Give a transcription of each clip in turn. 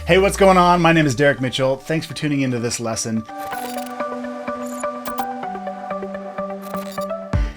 Hey, what's going on? My name is Derek Mitchell. Thanks for tuning into this lesson.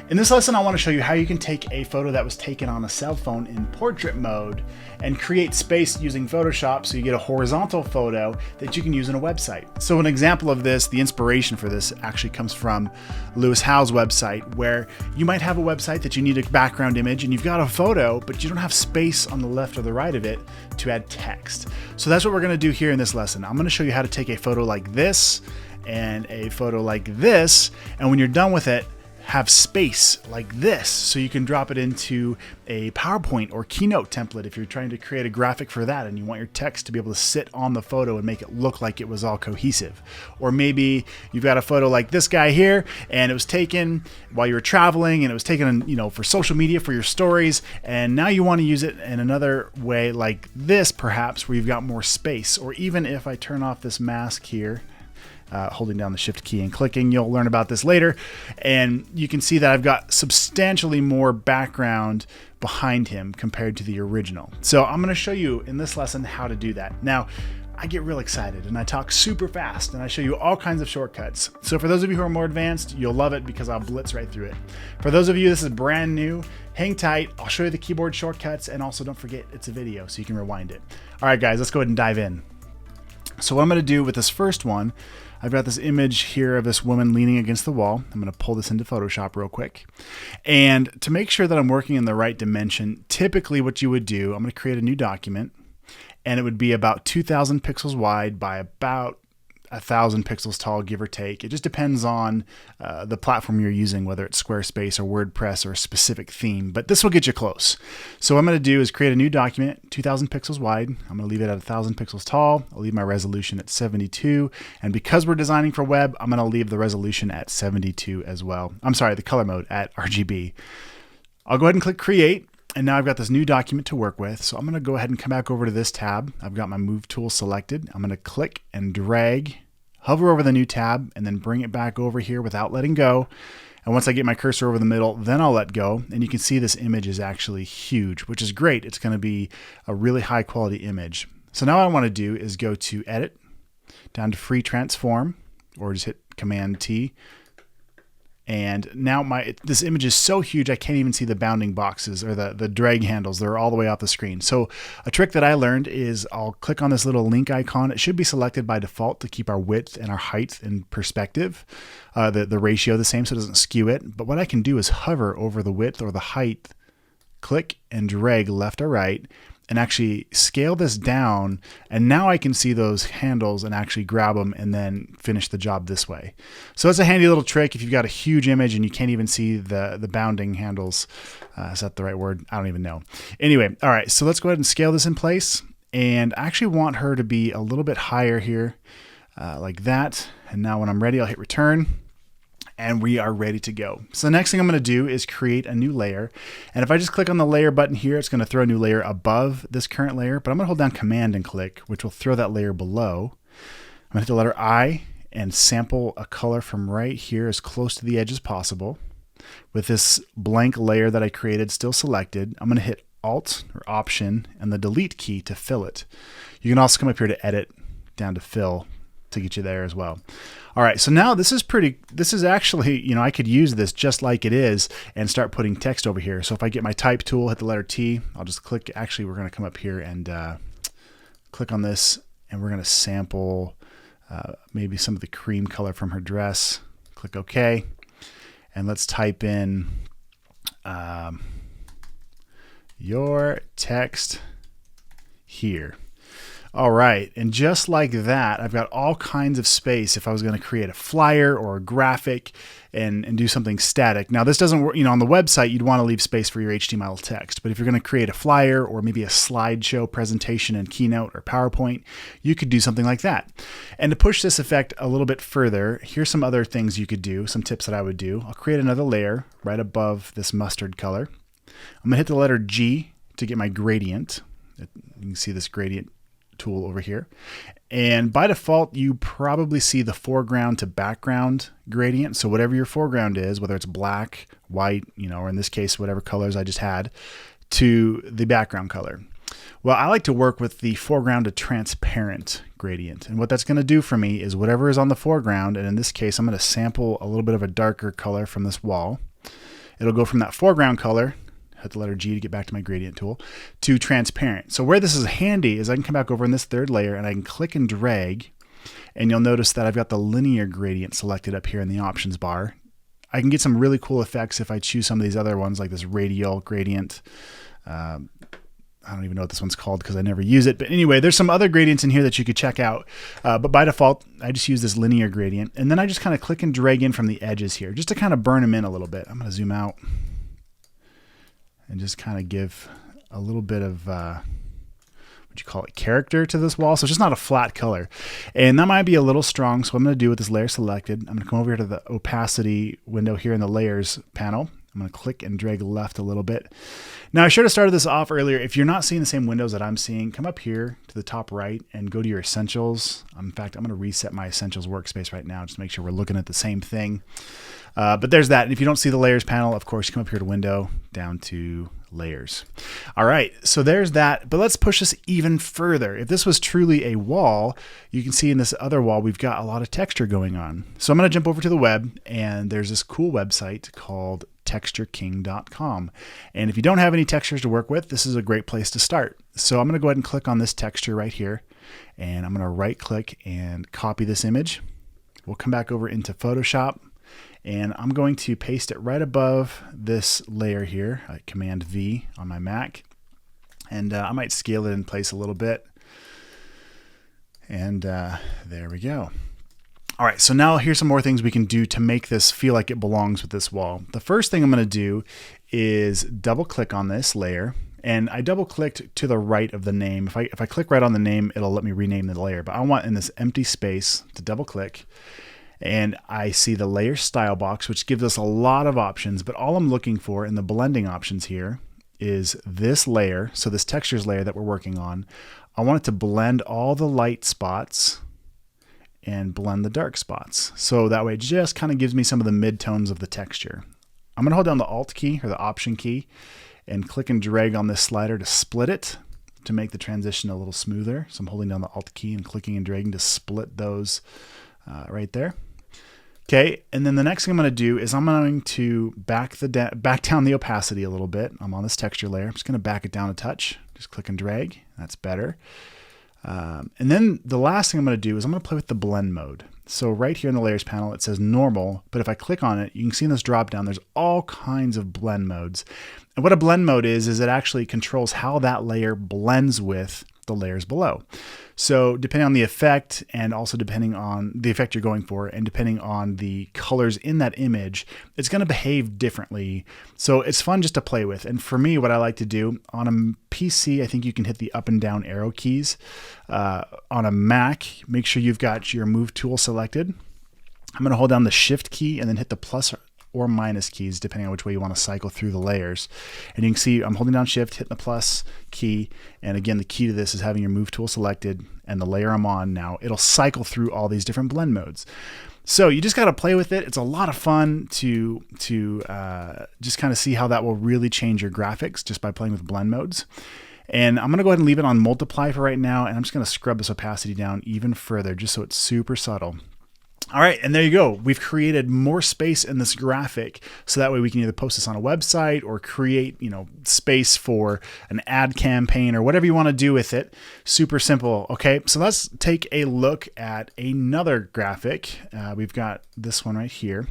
In this lesson, I want to show you how you can take a photo that was taken on a cell phone in portrait mode and create space using Photoshop so you get a horizontal photo that you can use in a website. So an example of this, the inspiration for this actually comes from Lewis Howes' website, where you might have a website that you need a background image and you've got a photo, but you don't have space on the left or the right of it to add text. So that's what we're going to do here in this lesson. I'm going to show you how to take a photo like this and a photo like this, and when you're done with it, have space like this so you can drop it into a PowerPoint or Keynote template if you're trying to create a graphic for that and you want your text to be able to sit on the photo and make it look like it was all cohesive. Or maybe you've got a photo like this guy here and it was taken while you were traveling and it was taken, for social media for your stories, and now you want to use it in another way like this perhaps, where you've got more space. Or even if I turn off this mask here, holding down the shift key and clicking, you'll learn about this later, and you can see that I've got substantially more background behind him compared to the original. So I'm going to show you in this lesson how to do that. Now, I get real excited and I talk super fast and I show you all kinds of shortcuts. So for those of you who are more advanced, you'll love it because I'll blitz right through it. For those of you this is brand new, hang tight. I'll show you the keyboard shortcuts, and also don't forget it's a video so you can rewind it. All right, guys, let's go ahead and dive in. So what I'm going to do with this first one, I've got this image here of this woman leaning against the wall. I'm going to pull this into Photoshop real quick. And to make sure that I'm working in the right dimension, typically what you would do, I'm going to create a new document, and it would be about 2,000 pixels wide by about 1,000 pixels tall, give or take. It just depends on the platform you're using, whether it's Squarespace or WordPress or a specific theme, but this will get you close. So what I'm going to do is create a new document, 2,000 pixels wide. I'm going to leave it at 1,000 pixels tall. I'll leave my resolution at 72. And because we're designing for web, I'm going to leave the resolution at 72 as well. I'm sorry, the color mode at RGB. I'll go ahead and click create. And now I've got this new document to work with. So I'm going to go ahead and come back over to this tab. I've got my move tool selected. I'm going to click and drag, hover over the new tab, and then bring it back over here without letting go. And once I get my cursor over the middle, then I'll let go. And you can see this image is actually huge, which is great. It's going to be a really high quality image. So now what I want to do is go to Edit, down to Free Transform, or just hit Command T. And now this image is so huge I can't even see the bounding boxes or the drag handles. They're all the way off the screen. So a trick that I learned is I'll click on this little link icon. It should be selected by default to keep our width and our height in perspective, the ratio the same so it doesn't skew it. But what I can do is hover over the width or the height, click and drag left or right, and actually scale this down, and now I can see those handles and actually grab them and then finish the job this way. So it's a handy little trick if you've got a huge image and you can't even see the bounding handles. Is that the right word? I don't even know. Anyway, all right, so let's go ahead and scale this in place, and I actually want her to be a little bit higher here, like that. And now when I'm ready, I'll hit return. And we are ready to go. So the next thing I'm going to do is create a new layer. And if I just click on the layer button here, it's going to throw a new layer above this current layer. But I'm going to hold down Command and click, which will throw that layer below. I'm going to hit the letter I and sample a color from right here as close to the edge as possible. With this blank layer that I created still selected, I'm going to hit Alt or Option and the Delete key to fill it. You can also come up here to Edit, down to Fill, to get you there as well. All right, so now this is actually, I could use this just like it is and start putting text over here. So if I get my type tool, hit the letter T, I'll just click. Actually, we're going to come up here and click on this, and we're going to sample maybe some of the cream color from her dress. Click OK, and let's type in your text here. All right, and just like that, I've got all kinds of space if I was going to create a flyer or a graphic and do something static. Now, this doesn't work, on the website, you'd want to leave space for your HTML text, but if you're going to create a flyer or maybe a slideshow presentation in Keynote or PowerPoint, you could do something like that. And to push this effect a little bit further, here's some other things you could do, some tips that I would do. I'll create another layer right above this mustard color. I'm going to hit the letter G to get my gradient. You can see this gradient tool over here. And by default, you probably see the foreground to background gradient. So whatever your foreground is, whether it's black, white, or in this case, whatever colors I just had, to the background color. Well, I like to work with the foreground to transparent gradient. And what that's going to do for me is whatever is on the foreground, and in this case, I'm going to sample a little bit of a darker color from this wall. It'll go from that foreground color, hit the letter G to get back to my gradient tool, to transparent. So where this is handy is I can come back over in this third layer and I can click and drag, and you'll notice that I've got the linear gradient selected up here in the options bar. I can get some really cool effects if I choose some of these other ones like this radial gradient. I don't even know what this one's called because I never use it. But anyway, there's some other gradients in here that you could check out. But by default, I just use this linear gradient. And then I just kind of click and drag in from the edges here just to kind of burn them in a little bit. I'm going to zoom out and just kind of give a little bit of, what you call it, character to this wall. So it's just not a flat color. And that might be a little strong. So what I'm going to do with this layer selected, I'm going to come over here to the opacity window here in the layers panel. I'm going to click and drag left a little bit. Now, I should have started this off earlier. If you're not seeing the same windows that I'm seeing, come up here to the top right and go to your Essentials. In fact, I'm going to reset my Essentials workspace right now just to make sure we're looking at the same thing. But there's that. And if you don't see the Layers panel, of course, you come up here to Window, down to Layers. All right, so there's that. But let's push this even further. If this was truly a wall, you can see in this other wall, we've got a lot of texture going on. So I'm going to jump over to the web, and there's this cool website called textureking.com. And if you don't have any textures to work with, this is a great place to start. So I'm going to go ahead and click on this texture right here, and I'm going to right click and copy this image. We'll come back over into Photoshop, and I'm going to paste it right above this layer here, Command V on my Mac. And I might scale it in place a little bit. And there we go. All right, so now here's some more things we can do to make this feel like it belongs with this wall. The first thing I'm going to do is double click on this layer, and I double clicked to the right of the name. If I click right on the name, it'll let me rename the layer, but I want in this empty space to double click, and I see the layer style box, which gives us a lot of options, but all I'm looking for in the blending options here is this layer, so this textures layer that we're working on. I want it to blend all the light spots and blend the dark spots. So that way it just kind of gives me some of the midtones of the texture. I'm going to hold down the Alt key or the Option key and click and drag on this slider to split it to make the transition a little smoother. So I'm holding down the Alt key and clicking and dragging to split those right there. Okay, and then the next thing I'm going to do is I'm going to back down the opacity a little bit. I'm on this texture layer. I'm just going to back it down a touch. Just click and drag. That's better. And then the last thing I'm going to do is I'm going to play with the blend mode. So right here in the layers panel, it says normal, but if I click on it, you can see in this drop down, there's all kinds of blend modes. And what a blend mode is it actually controls how that layer blends with the layers below. So depending on the effect and also depending on the effect you're going for and depending on the colors in that image, it's going to behave differently. So it's fun just to play with. And for me, what I like to do on a PC, I think you can hit the up and down arrow keys. On a Mac, make sure you've got your move tool selected. I'm going to hold down the shift key and then hit the plus or minus keys, depending on which way you want to cycle through the layers. And you can see I'm holding down shift, hitting the plus key. And again, the key to this is having your move tool selected and the layer I'm on now. It'll cycle through all these different blend modes. So you just got to play with it. It's a lot of fun to just kind of see how that will really change your graphics just by playing with blend modes. And I'm going to go ahead and leave it on multiply for right now. And I'm just going to scrub this opacity down even further just so it's super subtle. All right, and there you go. We've created more space in this graphic, so that way we can either post this on a website or create, space for an ad campaign or whatever you want to do with it. Super simple. Okay, so let's take a look at another graphic. We've got this one right here.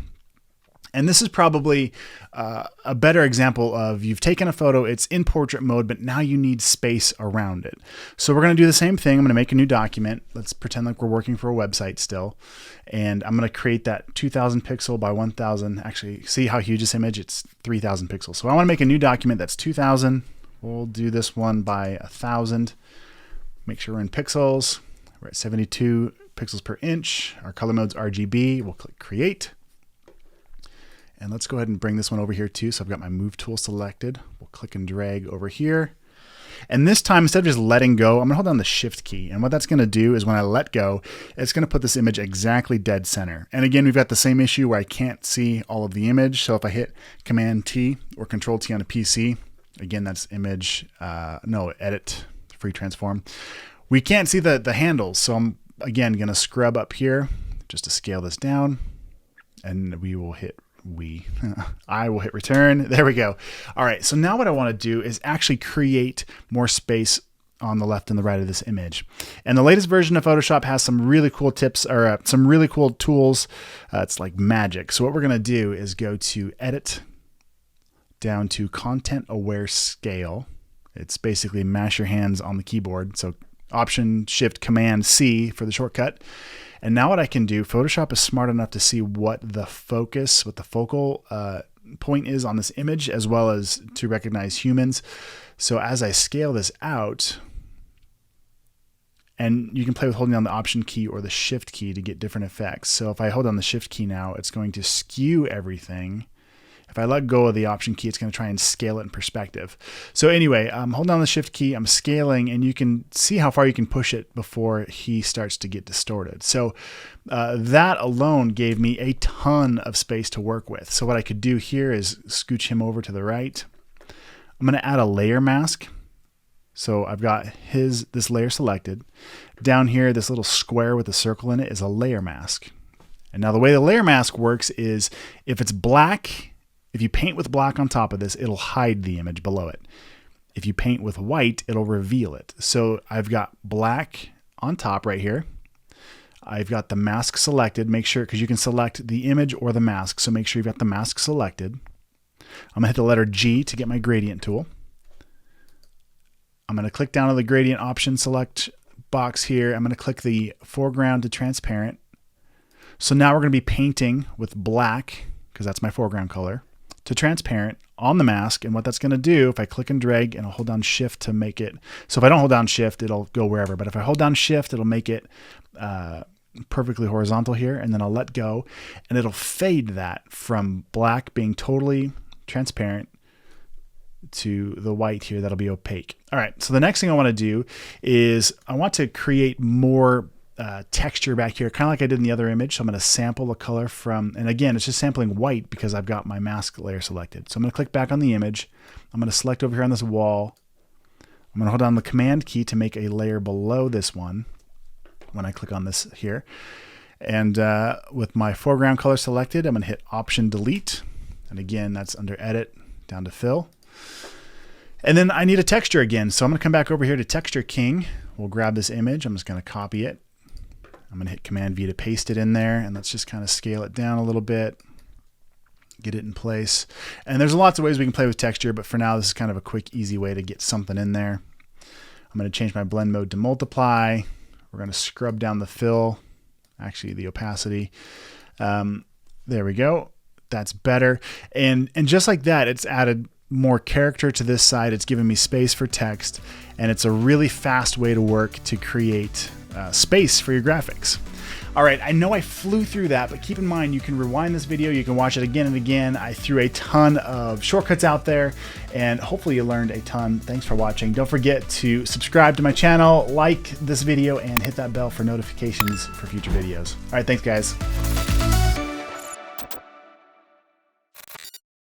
And this is probably a better example of you've taken a photo, it's in portrait mode, but now you need space around it. So we're going to do the same thing. I'm going to make a new document. Let's pretend like we're working for a website still. And I'm going to create that 2000 pixel by 1000. Actually, see how huge this image? It's 3000 pixels. So I want to make a new document that's 2000. We'll do this one by 1000. Make sure we're in pixels. We're at 72 pixels per inch. Our color mode's RGB. We'll click create. And let's go ahead and bring this one over here too. So I've got my move tool selected. We'll click and drag over here. And this time, instead of just letting go, I'm gonna hold down the shift key. And what that's gonna do is when I let go, it's gonna put this image exactly dead center. And again, we've got the same issue where I can't see all of the image. So if I hit Command T or Control T on a PC, Again, that's image, no, edit, free transform. We can't see the handles, so I'm again gonna scrub up here just to scale this down, and I will hit return. There we go. All right, so now what I want to do is actually create more space on the left and the right of this image. And the latest version of Photoshop has some really cool tips, or some really cool tools. It's like magic. So what we're gonna do is go to Edit, down to Content Aware Scale. It's basically mash your hands on the keyboard. So Option, Shift, Command, C for the shortcut. And now what I can do, Photoshop is smart enough to see what the focal point is on this image, as well as to recognize humans. So as I scale this out, and you can play with holding down the Option key or the Shift key to get different effects. So if I hold down the Shift key now, it's going to skew everything. If I let go of the Option key, it's going to try and scale it in perspective. So anyway, I'm holding down the Shift key, I'm scaling, and you can see how far you can push it before he starts to get distorted. So that alone gave me a ton of space to work with. So what I could do here is scooch him over to the right. I'm going to add a layer mask. So I've got this layer selected. Down here, this little square with a circle in it is a layer mask. And now the way the layer mask works is if it's black, if you paint with black on top of this, it'll hide the image below it. If you paint with white, it'll reveal it. So I've got black on top right here. I've got the mask selected. Make sure, because you can select the image or the mask, so make sure you've got the mask selected. I'm gonna hit the letter G to get my gradient tool. I'm gonna click down to the gradient option select box here. I'm gonna click the foreground to transparent. So now we're gonna be painting with black, because that's my foreground color, to transparent on the mask. And what that's going to do, if I click and drag and I'll hold down Shift to make it, so if I don't hold down Shift, it'll go wherever, but if I hold down Shift, it'll make it perfectly horizontal here, and then I'll let go, and it'll fade that from black being totally transparent to the white here that'll be opaque. All right, so the next thing I want to do is I want to create more texture back here, kind of like I did in the other image. So I'm going to sample the color from, and again, it's just sampling white because I've got my mask layer selected. So I'm going to click back on the image. I'm going to select over here on this wall. I'm going to hold down the Command key to make a layer below this one when I click on this here. And with my foreground color selected, I'm going to hit Option Delete. And again, that's under Edit, down to Fill. And then I need a texture again. So I'm going to come back over here to Texture King. We'll grab this image. I'm just going to copy it. I'm going to hit Command V to paste it in there, and let's just kind of scale it down a little bit, get it in place. And there's lots of ways we can play with texture, but for now, this is kind of a quick, easy way to get something in there. I'm going to change my blend mode to multiply. We're going to scrub down the fill, actually the opacity. There we go. That's better. And just like that, it's added more character to this side. It's given me space for text, and it's a really fast way to work to create space for your graphics. All right, I know I flew through that, but keep in mind you can rewind this video, you can watch it again and again. I threw a ton of shortcuts out there, and hopefully you learned a ton. Thanks for watching. Don't forget to subscribe to my channel, like this video, and hit that bell for notifications for future videos. All right, thanks guys.